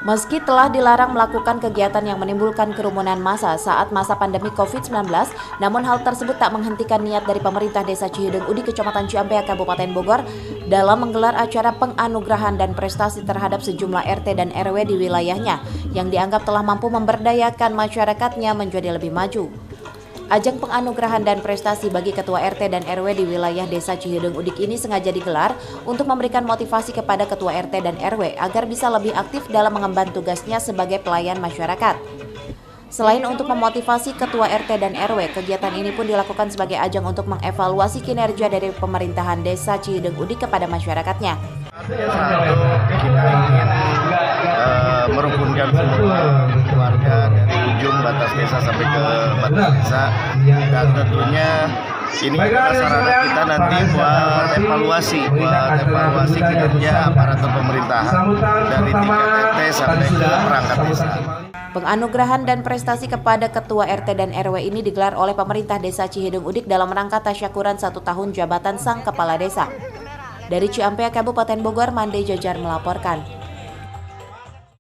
Meski telah dilarang melakukan kegiatan yang menimbulkan kerumunan massa saat masa pandemi COVID-19, namun hal tersebut tak menghentikan niat dari pemerintah Desa Cihideng Udik, Kecamatan Ciampea, Kabupaten Bogor dalam menggelar acara penganugerahan dan prestasi terhadap sejumlah RT dan RW di wilayahnya yang dianggap telah mampu memberdayakan masyarakatnya menjadi lebih maju. Ajang penganugerahan dan prestasi bagi Ketua RT dan RW di wilayah Desa Cihideng Udik ini sengaja digelar untuk memberikan motivasi kepada Ketua RT dan RW agar bisa lebih aktif dalam mengemban tugasnya sebagai pelayan masyarakat. Selain untuk memotivasi Ketua RT dan RW, kegiatan ini pun dilakukan sebagai ajang untuk mengevaluasi kinerja dari pemerintahan Desa Cihideng Udik kepada masyarakatnya. Satu, kita ingin merukunkan semua warga dari ujung batas desa sampai ke batas desa, dan tentunya ini adalah sarana kita nanti buat evaluasi kinerja aparatur pemerintahan dari tingkat RT sampai ke perangkat desa. Penganugerahan dan prestasi kepada Ketua RT dan RW ini digelar oleh pemerintah Desa Cihideng Udik dalam rangka tasyakuran 1 tahun jabatan Sang Kepala Desa. Dari Ciampea, Kabupaten Bogor, Mande Jajar melaporkan.